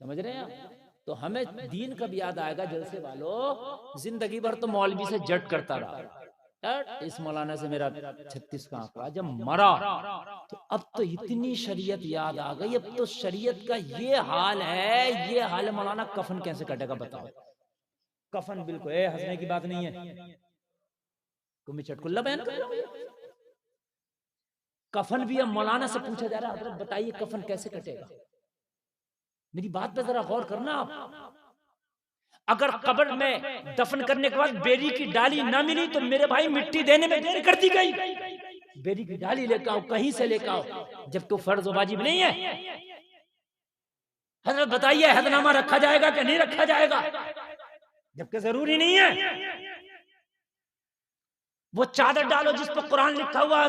समझ रहे हैं आप? तो हमें दीन कब याद आएगा? जलसे वालों, जिंदगी भर तो मौलवी से जट करता रहा, इस मौलाना से मेरा 36 का आंकड़ा, जब मरा तो अब तो इतनी शरीयत याद आ गई। अब तो शरीयत का ये हाल है, ये हाल है मौलाना, कफन कैसे कटेगा बताओ? कफन बिल्कुल हंसने की बात नहीं है, तुम्हें चटकुल्ला बयान कर रहा हूं। कफन भी अब मौलाना से पूछा जा रहा है, हजरत बताइए कफन कैसे कटेगा? मेरी बात पे जरा गौर करना आप। अगर कब्र में दफन करने के बाद बेरी की डाली ना मिली तो मेरे भाई मिट्टी देने में देर कर दी गई। बेरी की डाली लेकर आओ, कहीं से लेकर आओ, जबकि फर्ज वाजिब नहीं है। हजरत बताइए हदनामा रखा जाएगा कि नहीं रखा जाएगा? जबकि जरूरी नहीं है। वो चादर डालो जिस पर कुरान लिखा हुआ,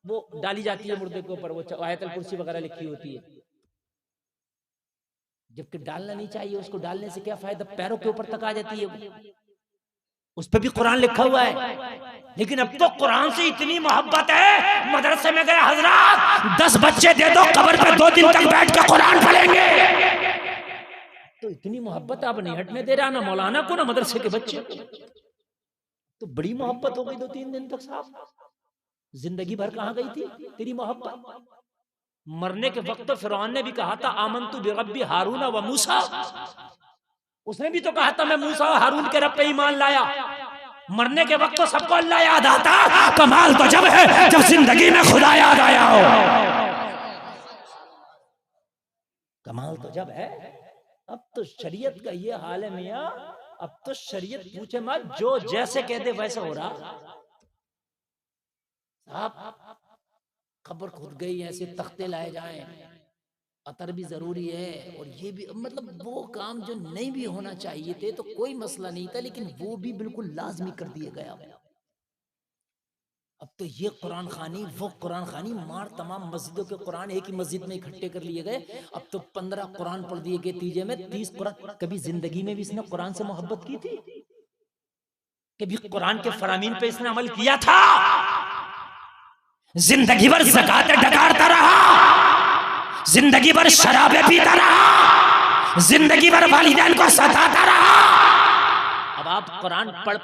वो डाली जाती है मुर्दे के ऊपर, वो आयतल कुर्सी वगैरह लिखी होती है, जबकि डालना नहीं चाहिए। उसको डालने से क्या फायदा? पैरों के ऊपर तक आ जाती है, उस पर भी कुरान लिखा हुआ है। लेकिन अब तो कुरान से इतनी मोहब्बत है, मदरसे में गए हजरत 10 बच्चे दे दो, कब्र पे 2 दिन तक बैठ के कुरान पढ़ेंगे। तो इतनी मोहब्बत आप नहीं हटने दे रहा, ना मौलाना को ना मदरसे के बच्चे को। तो बड़ी मोहब्बत हो गई 2-3 दिन तक साहब। जिंदगी भर कहां गई थी तेरी मोहब्बत? मरने के वक्त तो फिरौन ने भी कहा था आमनतु बिरब्बी हारून व मूसा, उसने भी तो कहा था मैं मूसा और हारून के रब पे ईमान लाया। मरने के वक्त तो सबको अल्लाह याद आता, कमाल तो जब है जब जिंदगी में खुदा याद आया हो। कमाल तो जब है। अब तो शरीयत का ये हाल है मियां, अब तो शरीयत पूछे मत, जो जैसे कह दे वैसे हो रहा। साहब खबर खुद गई, ऐसे तख्ते लाए जाएं, अतर भी जरूरी है, और ये भी मतलब वो काम जो नहीं भी होना चाहिए थे तो कोई मसला नहीं था, लेकिन वो भी बिल्कुल लाजमी कर दिया गया। अब तो ये कुरान खानी वो कुरान खानी मार, तमाम मस्जिदों के कुरान एक ही मस्जिद में इकट्ठे कर लिए गए। अब तो 15 कुरान पढ़ दिए गए, तीजे में 30 कुरान। कभी जिंदगी में भी इसने कुरान से मोहब्बत की थी? कभी कुरान के फरामीन पे इसने अमल किया था? जिंदगी भर ज़कात डकारता रहा, जिंदगी भर शराबे पीता रहा, जिंदगी भर वालिदैन को सताता रहा। अब आप कुरान पढ़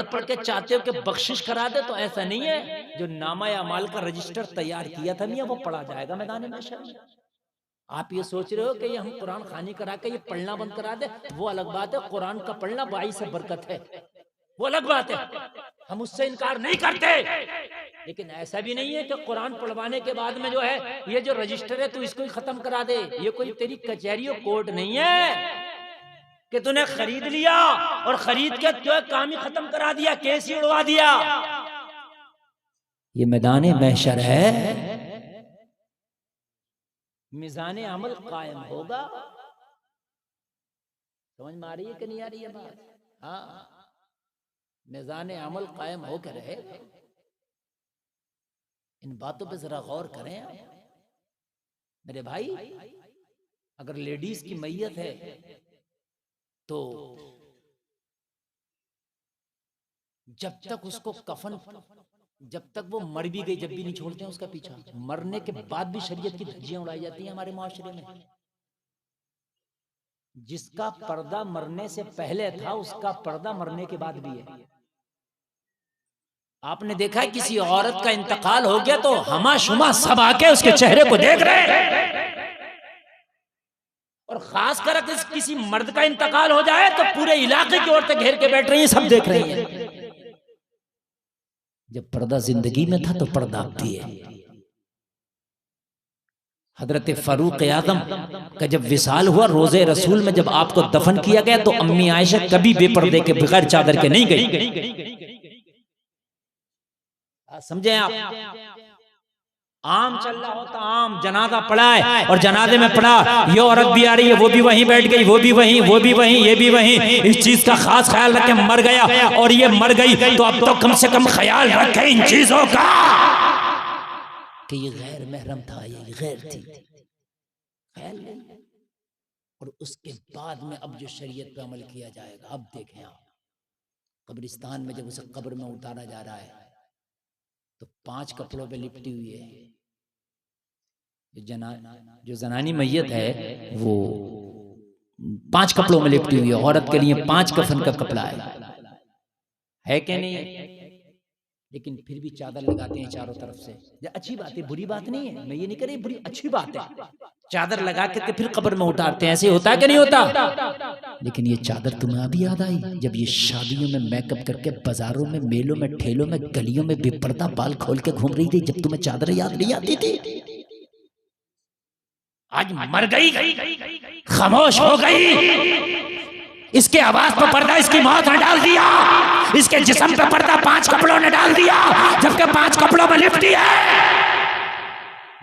पढ़ के चाहते हो कि बख्शिश करा दे, तो ऐसा नहीं है। जो नामा अमाल का रजिस्टर तैयार किया था मियां, वो पढ़ा जाएगा मैदान महशर में। आप ये सोच रहे हो कि ये हम कुरान खानी करा के ये पढ़ना बंद करा दे, वो अलग बात है। कुरान का पढ़ना बाईस से बरकत है, वो अलग बात है, हम उससे इनकार नहीं करते। लेकिन ऐसा भी नहीं है कि कुरान पढ़वाने के बाद में जो है ये जो रजिस्टर है तू इसको ही खत्म करा दे। ये कोई तेरी कचहरी कोर्ट नहीं है कि तूने खरीद लिया और खरीद के जो काम ही खत्म करा दिया, केस ही उड़वा दिया। ये मैदान महशर है, मिजान अमल कायम होगा। समझ में आ रही है कि नहीं आ रही है बात? हाँ, मिजान अमल कायम होकर रहे। इन बातों पे जरा गौर करें मेरे भाई। अगर लेडीज की मैयत है तो जब तक उसको कफन, जब तक वो मर भी गई, जब भी नहीं छोड़ते हैं उसका पीछा, मरने के बाद भी शरीयत की धज्जियां उड़ाई जाती हैं हमारे माशरे में। जिसका पर्दा मरने से पहले था उसका पर्दा मरने के बाद भी है। आपने देखा है किसी औरत का इंतकाल हो गया तो हमा शुमा सब आके उसके चेहरे को देख रहे हैं, और खास कर किसी मर्द का इंतकाल हो जाए तो पूरे इलाके की औरतें घेर के बैठ रही हैं, सब देख रही हैं। जब पर्दा जिंदगी में था तो पर्दा अब भी है। हजरत फारूक आजम का जब विसाल हुआ रोजे रसूल में, जब आपको दफन किया गया तो अम्मी आयशा कभी बेपर्दे के बगैर चादर के नहीं गई। समझे आप? आम चल रहा होता, आम जनाजा पड़ा है और जनाजे में पड़ा, ये औरत भी आ रही है, वो भी वहीं बैठ गई, वो भी वहीं, वो भी वहीं, ये भी वहीं। इस चीज का खास ख्याल रखे, मर गया और ये मर गई तो अब तो कम से कम ख्याल रखे इन चीजों का कि ये गैर महरम था, ये गैर थी, ख्याल नहीं। और उसके बाद में अब जो शरीयत पे अमल किया जाएगा, अब देखें आप, कब्रिस्तान में जब उसे कब्र में उतारा जा रहा है तो 5 कपड़ों पे लिपटी हुई है, जो जनानी मैयत है वो 5 कपड़ों में लिपटी हुई है। औरत के लिए 5 कफन का कपड़ा है कि नहीं है? लेकिन फिर भी चादर लगाते हैं चारों तरफ से। ये अच्छी बात है, बुरी बात नहीं है, मैं ये नहीं कह रही बुरी, अच्छी बात है। चादर लगा करके फिर कब्र में उतारते हैं, ऐसे होता है कि नहीं होता? लेकिन ये चादर तुम्हें अभी याद आई जब ये शादियों में मेकअप करके बाजारों में, मेलों में, ठेलों में, गलियों में बेपर्दा बाल खोल के घूम रही थी, जब तुम्हें चादर याद नहीं आती थी? आज मर गई, खामोश हो गई। इसके आवाज पर पर्दा इसकी मौत ने डाल दिया, इसके जिस्म पे पर्दा 5 कपड़ों ने डाल दिया, जबकि 5 कपड़ों में लिपटी है।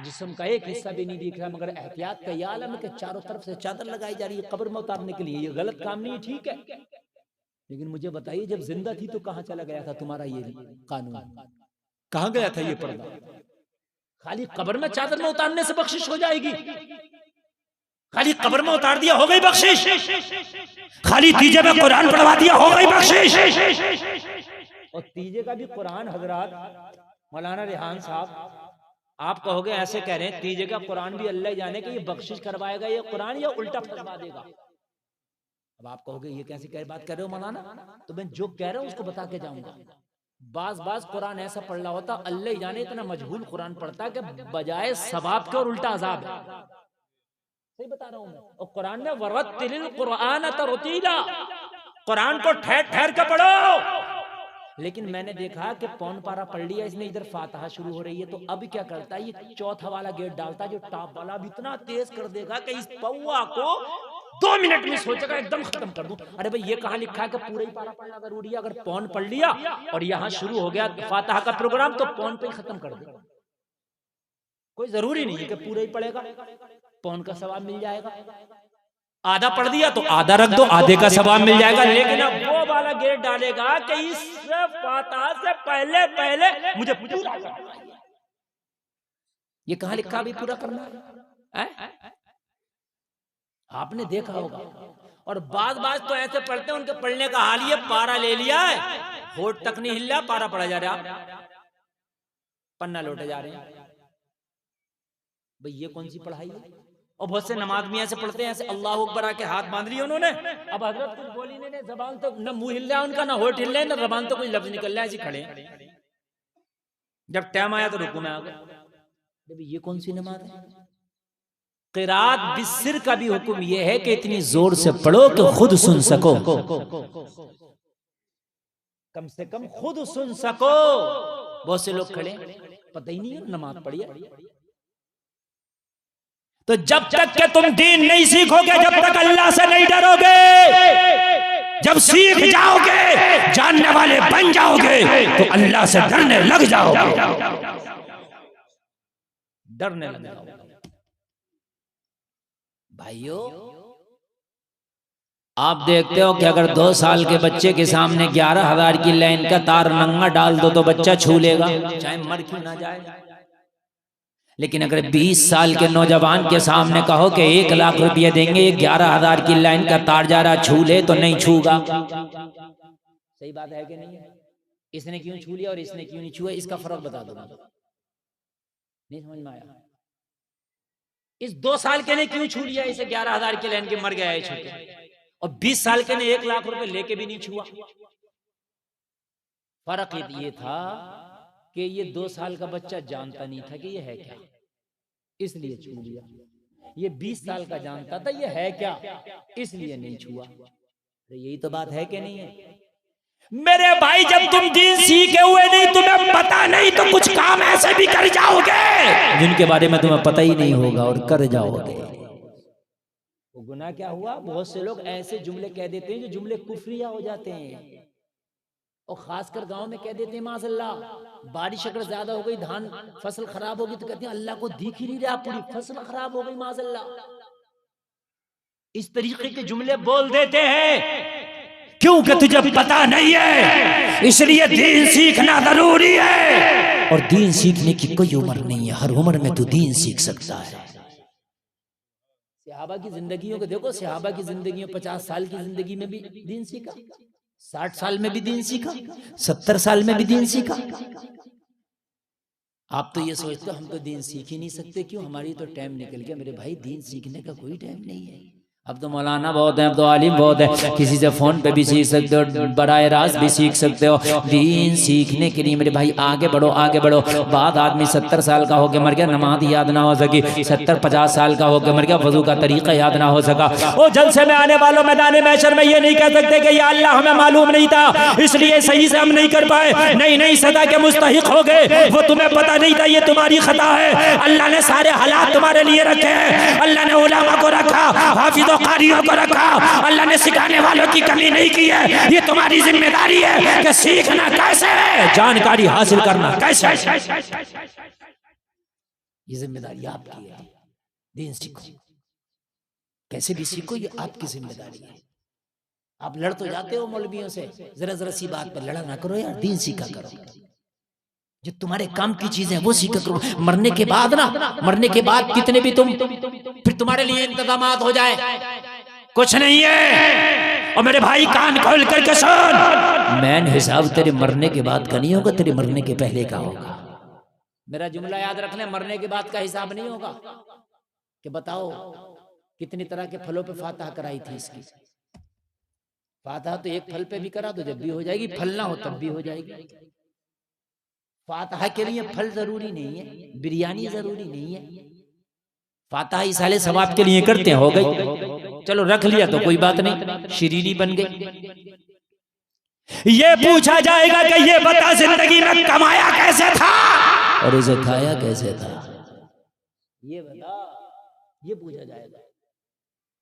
जिस्म का एक हिस्सा भी नहीं दिख रहा, मगर एहतियात का ये आलम है कि चारों तरफ से चादर लगाई जा रही है कब्र में उतारने के लिए। ये गलत काम नहीं है, ठीक है, लेकिन मुझे बताइए जब जिंदा थी तो कहां चला गया था तुम्हारा ये कानून? कहां गया था ये पर्दा? खाली कब्र में चादर में उतारने से बख्शिश हो जाएगी? खाली कब्र में उतार दिया हो गई बख्शिश? खाली तीजे में कुरान पढ़वा दिया हो गई बख्शिश? और तीजे का भी कुरान हजरात मौलाना रेहान साहब आप कहोगे ऐसे कह रहे हैं तीजे का कुरान भी अल्लाह जाने कि ये बख्शिश करवाएगा ये कुरान या उल्टा फरमा देगा। अब आप कहोगे ये कैसी बात कर रहे हो मौलाना? तो मैं जो कह रहा हूं उसको बता के जाऊंगा। बाज कुरान ऐसा पढ़ रहा होता, अल्लाह जाने इतना मजहूल कुरान पढ़ता कि बजाय सवाब के और उल्टा अजाब है। सही बता रहा हूं मैं। और कुरान में वरत्तिलिल कुरान तरतीला, कुरान को ठहर ठहर के पढ़ो। लेकिन मैंने देखा कि पौन पारा पढ़ लिया इसने, इधर फातिहा शुरू हो रही है, तो अब क्या करता है ये चौथा वाला गेट डालता है जो टॉप वाला, अब इतना तेज कर देगा कि इस पौवा को 2 मिनट में सोचेगा एकदम खत्म कर दूं। अरे भाई ये कहां लिखा है कि पूरा ही पारा पढ़ना जरूरी है? अगर पौन पढ़ लिया और यहां शुरू हो गया फातिहा का प्रोग्राम तो पौन पे ही खत्म कर दे। कोई जरूरी नहीं है कि पूरा ही पढ़ेगा, पौन का सवाब मिल जाएगा। आधा पढ़ दिया तो आधा रख दो, आधे का सवाब मिल जाएगा। लेकिन अब वो वाला गेट डालेगा कि इस फातिहा से पहले पहले मुझे पूरा करना है। ये कहां लिखा अभी पूरा करना है? आपने देखा होगा। और बाज तो ऐसे पढ़ते हैं उनके पढ़ने का हाल ये पारा ले लिया है, होठ तक नहीं हिल रहा, पारा पढ़ा जा रहा, पन्ना लौटे जा रहे हैं। भाई ये कौन सी पढ़ाई है? और बहुत से नमाज में ऐसे पढ़ते हैं, ऐसे अल्लाह अकबर आके हाथ बांध लिए उन्होंने। अब हजरत कुछ बोली नहीं, जबान तो न मुंह हिल रहा है उनका, ना होठ हिल रहा है, ना जबान तो कोई लफ्ज निकल रहा है, ऐसे खड़े। जब टाइम आया तो रुकू में आ गए। ये कौन सी नमाज है? क़िराअत बिस्सिर का भी हुक्म यह है कि इतनी जोर से पढ़ो कि खुद सुन सको, कम से कम खुद सुन सको। बहुत से लोग खड़े पता ही नहीं है नमाज पढ़ी है। तो जब तक के तुम दीन नहीं सीखोगे, जब तक अल्लाह से नहीं डरोगे, जब सीख जाओगे जानने वाले बन जाओगे तो अल्लाह से डरने लग जाओगे, डरने लग जाओगे। भाइयों आप देखते हो कि अगर 2 साल के बच्चे के सामने 11,000 की लाइन का तार नंगा डाल दो तो बच्चा छू लेगा, चाहे मर क्यों ना जाए। लेकिन अगर 20 साल के नौजवान के सामने कहो कि 1 लाख रुपये देंगे, 11,000 की लाइन का तार जा रहा, छू ले, तो नहीं छूगा। सही बात है कि नहीं है? इसने क्यों छू लिया और इसने क्यों नहीं छुआ, इसका फर्क बता दो। नहीं समझ में आया? इस 2 साल के ने क्यों छू लिया, इसे 11,000 की लाइन के मर गया है छूके, और 20 साल के ने 1 लाख रुपए लेके भी नहीं छुआ। फर्क ये था कि ये 2 साल का बच्चा जानता नहीं था कि ये है क्या, इसलिए छू लिया। ये 20 साल का जानता था ये है क्या, इसलिए नहीं छुआ। तो यही तो बात है कि नहीं है मेरे भाई? जब तुम दीन सीखे हुए नहीं, तुम्हें पता नहीं, तो कुछ काम ऐसे भी कर जाओगे जिनके बारे में तुम्हें पता ही नहीं होगा और कर जाओगे। वो गुनाह क्या हुआ? बहुत से लोग ऐसे जुमले कह देते हैं जो जुमले कुफरिया हो जाते हैं, और खासकर गांव में कह देते हैं माज़अल्लाह, बारिश अगर ज्यादा हो गई, धान फसल खराब होगी, तो कहते हैं अल्लाह को दिख ही नहीं रहा, पूरी फसल खराब हो गई माज़अल्लाह। इस तरीके के जुमले बोल देते हैं क्योंकि तुझे पता नहीं है, इसलिए दीन सीखना जरूरी है। और दीन सीखने की कोई उम्र नहीं है, हर उम्र में तू दीन सीख सकता है। सहाबा की जिंदगियों को देखो, सहाबा की जिंदगी 50 साल की जिंदगी में भी दीन सीखा, 60 साल में भी दीन सीखा, 70 साल में भी दीन सीखा। आप तो ये सोचते हो हम तो दीन सीख ही नहीं सकते, क्यों? हमारी तो टाइम निकल गया। मेरे भाई दीन सीखने का कोई टाइम नहीं है। अब तो मौलाना बहुत है, अब तो आलिम बहुत है, किसी से फ़ोन पे भी सीख सकते हो, बराह रास्त भी सीख सकते हो। दीन सीखने के लिए मेरे भाई आगे बढ़ो, आगे बढ़ो। बाद आदमी 70 साल का हो गया मर गया, नमाज याद ना हो सकी, 70-50 साल का हो गया मर गया, वजू का तरीका याद ना हो सका। ओ जलसे में आने वालों मैदान महशर में ये नहीं कह सकते कि या अल्लाह हमें मालूम नहीं था इसलिए सही से हम नहीं कर पाए। नहीं नहीं, सदा के मुस्तहिक हो गए, वो तुम्हें पता नहीं था, ये तुम्हारी खता है। अल्लाह ने सारे हालात तुम्हारे लिए रखे हैं। अल्लाह ने उलमा को रखा, हाफिज कारियों को रखा, अल्लाह ने सिखाने वालों की कमी नहीं की है। ये तुम्हारी जिम्मेदारी है कि सीखना कैसे है, जानकारी हासिल करना कैसे है, ये जिम्मेदारी आपकी है। दीन सीखो, कैसे भी सीखो, ये आपकी जिम्मेदारी है। आप लड़ तो जाते हो मौलवियों से, जरा जरा सी बात पर लड़ा ना करो यार, दीन सीखा करो। जो तुम्हारे काम की चीजें वो सीखा करो। मरने के बाद ना, मरने के बाद कितने भी तुम फिर तुम्हारे लिए इंतजाम हो जाए, कुछ नहीं है। और मेरे भाई कान खोल करके सुन, मैन हिसाब तेरे मरने के बाद का नहीं होगा, तेरे मरने के पहले का होगा। मेरा जुमला याद रखना, मरने के बाद का हिसाब नहीं होगा कि बताओ कितनी तरह के फलों पे फातहा कराई थी इसकी। फातहा तो एक फल पे भी करा दो, जब भी हो जाएगी, फल ना हो तब भी हो जाएगी। फातहा के लिए फल जरूरी नहीं है, बिरयानी जरूरी नहीं है। फातहा इस साले सवाब के लिए करते हैं, हो गई, चलो रख लिया तो कोई बात नहीं, शीरीनी बन गई। ये पूछा जाएगा कि ये बता जिंदगी में कमाया कैसे था और इसे खाया कैसे था, ये बता, ये पूछा जाएगा।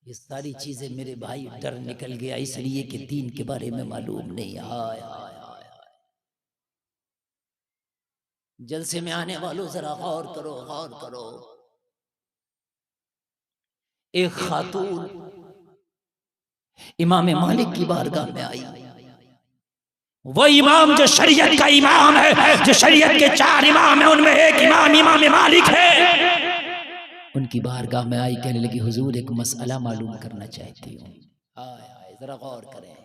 ये सारी चीजें मेरे भाई डर निकल गया इसलिए कि दीन के बारे में मालूम नहीं। हाय हाय हाय, जलसे में आने वालों जरा गौर करो, गौर करो। एक खातून इमाम मालिक की बारगाह में आई। वो इमाम जो शरीयत का इमाम है, जो शरीयत के 4 इमाम है उनमें एक इमाम इमाम मालिक है। उनकी बारगाह में आई, कहने लगी हुजूर एक मसला मालूम करना चाहती हूँ। हाय जरा गौर करें।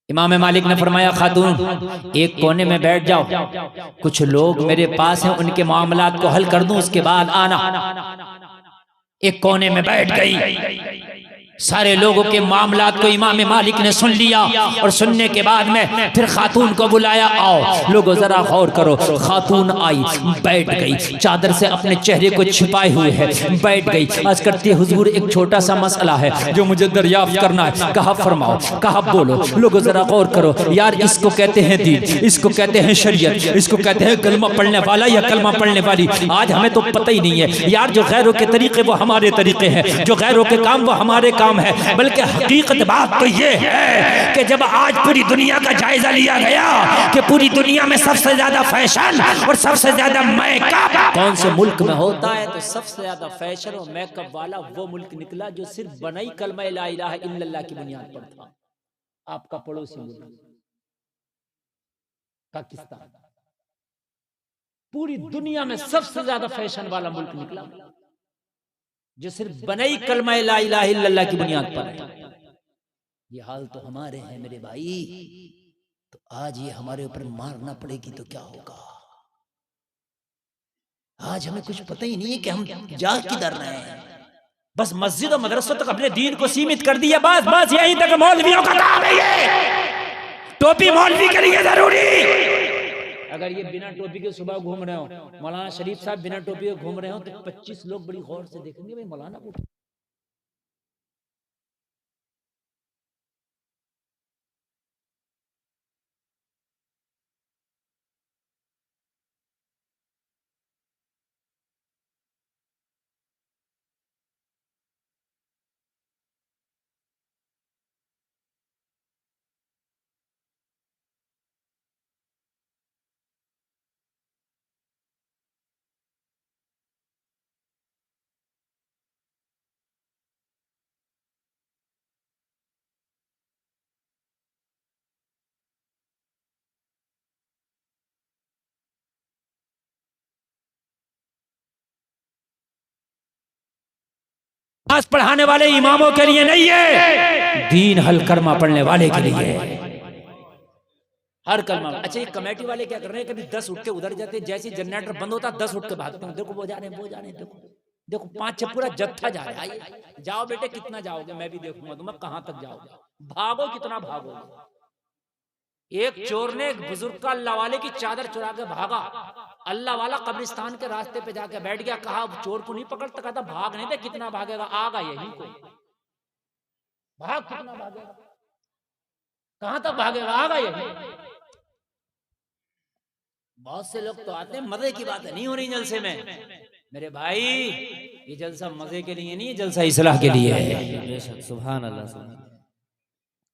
इमाम मालिक ने फरमाया खातून एक कोने में बैठ जाओ, कुछ लोग मेरे पास हैं, उनके मामलात को हल कर दूं, उसके बाद आना। एक कोने में बैठ गई। सारे लोगों के मामलात को इमाम मालिक ने सुन लिया और सुनने के बाद में फिर खातून को बुलाया, आओ लोगों जरा गौर करो। खातून आई, बैठ गई, चादर से अपने चेहरे को छिपाए हुए है, बैठ गई। आज करती हुजूर एक छोटा सा मसला है जो मुझे दरियाफ्त करना है। कहा फरमाओ, कहा बोलो। लोगों जरा गौर करो यार, इसको कहते हैं दीन, इसको कहते हैं शरीयत, इसको कहते हैं कलमा पढ़ने वाला या कलमा पढ़ने वाली। आज हमें तो पता ही नहीं है यार, जो गैरों के तरीके वो हमारे तरीके हैं, जो गैरों के काम वो हमारे काम है। बल्कि हकीकत बात तो ये है कि जब आज पूरी दुनिया का जायजा लिया गया कि पूरी दुनिया में सबसे ज्यादा फैशन और सबसे ज्यादा मेकअप कौन से मुल्क में होता है, तो सबसे ज्यादा फैशन और मेकअप वाला वो मुल्क निकला जो सिर्फ बनाई कलमा ला इलाहा इल्लल्लाह की बुनियाद पर था। आपका पड़ोसी मुल्क पाकिस्तान पूरी दुनिया में सबसे ज्यादा फैशन वाला मुल्क निकला जो सिर्फ बनाई कलमा ला इलाहा इल्लल्लाह की बुनियाद पर है। ये हाल तो हमारे हैं मेरे भाई, तो आज ये हमारे ऊपर मारना पड़ेगी तो क्या होगा। आज हमें कुछ पता ही नहीं है कि हम जा किधर रहे हैं। बस मस्जिद और मदरसों तक अपने दीन को सीमित कर दिया, बस बस यहीं तक मौलवियों का काम है। ये टोपी मौलवी के लिए जरूरी। अगर ये बिना टोपी के सुबह घूम रहे हो, मौलाना शरीफ साहब बिना टोपी के घूम रहे हो, तो 25 लोग बड़ी गौर से देखेंगे, भाई मौलाना को नमाज पढ़ाने वाले इमामों के लिए नहीं है, दीन हल करमा पढ़ने वाले के लिए। हर कलमा। अच्छा ये कमेटी वाले क्या कर रहे हैं, कभी 10 उठ के उधर जाते हैं, जैसे जनरेटर बंद होता 10 उठ के भागते हैं, देखो वो जा रहे हैं, वो जा रहे हैं, देखो देखो 5-6 पूरा जत्था जा रहा है। आइए जाओ बेटे, कितना जाओगे, मैं भी देखूंगा तुम्हें कहां तक जाओगे, भागो कितना भागोगे। एक चोर ने एक बुजुर्ग का अल्लाह वाले की चादर चुरा के भागा, अल्लाह वाला कब्रिस्तान के रास्ते पे जाके बैठ गया, कहा चोर को नहीं पकड़ता, कहता भाग नहीं दे, कितना भागेगा, आगा यही को, भाग कितना भागेगा, कहां तक भागेगा, आगा यही। बहुत से लोग तो आते हैं, मजे की बात है, नहीं हो रही जलसे में, मेरे भाई ये जलसा मजे के लिए नहीं है, जलसा इस्लाह के लिए है। सुभान अल्लाह, सुभान।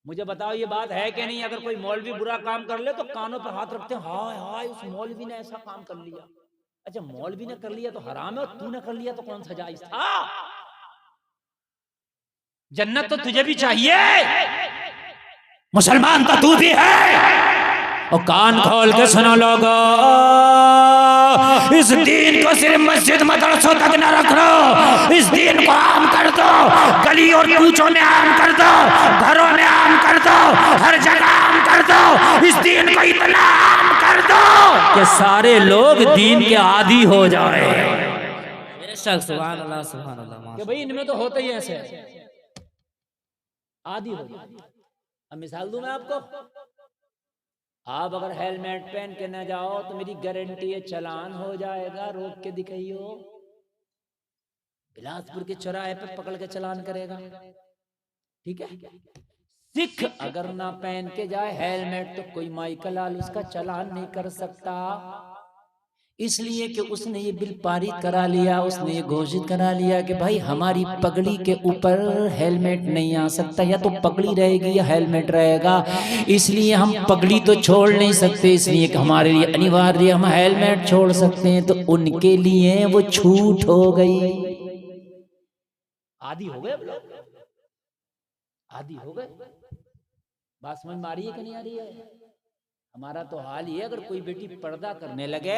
मुझे बताओ ये बात है कि नहीं, अगर कोई मौलवी बुरा काम कर ले तो कानों पर हाथ रखते हैं, हाय हाय उस मौलवी ने ऐसा काम कर लिया। अच्छा मौलवी ने कर लिया तो हराम है, और तूने कर लिया तो कौन सा जायज था। जन्नत तो तुझे भी चाहिए, मुसलमान तो तू भी है। और कान खोल के सुनो लोगो, इस दीन को सिर्फ मस्जिद मदरसों तक न रख लो, इस दीन को आम कर दो, गली और कूचों में आम कर दो, घरों में आम कर दो, हर जगह आम कर दो, इस दीन को इतना आम कर दो कि सारे लोग दीन के आदी हो जाए। सुभान अल्लाह, सुभान अल्लाह। कि भाई इनमें तो होते ही ऐसे आदी हो जाए। अब मिसाल दूं मैं आपको, आप अगर हेलमेट पहन के न जाओ तो मेरी गारंटी है चालान हो जाएगा, रोक के दिखाइयो, बिलासपुर के चौराहे पे पकड़ के चालान करेगा, ठीक है। सिख अगर ना पहन के जाए हेलमेट तो कोई माइकल लाल उसका चालान नहीं कर सकता, इसलिए कि उसने ये बिल पारित करा लिया, उसने ये घोषित करा लिया कि भाई हमारी पगड़ी के ऊपर हेलमेट नहीं आ सकता, या तो पगड़ी रहेगी या हेलमेट रहेगा, इसलिए हम पगड़ी तो छोड़ नहीं सकते, इसलिए कि हमारे लिए अनिवार्य हम हेलमेट छोड़ सकते हैं, तो उनके लिए वो छूट हो गई। आदी हो गए अब लोग, आदी हो गए। बात समझ में आ रही है कि नहीं आ रही है। हमारा तो हाल ये, अगर कोई बेटी पर्दा करने लगे,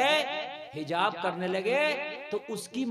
हिजाब करने लगे, तो उसकी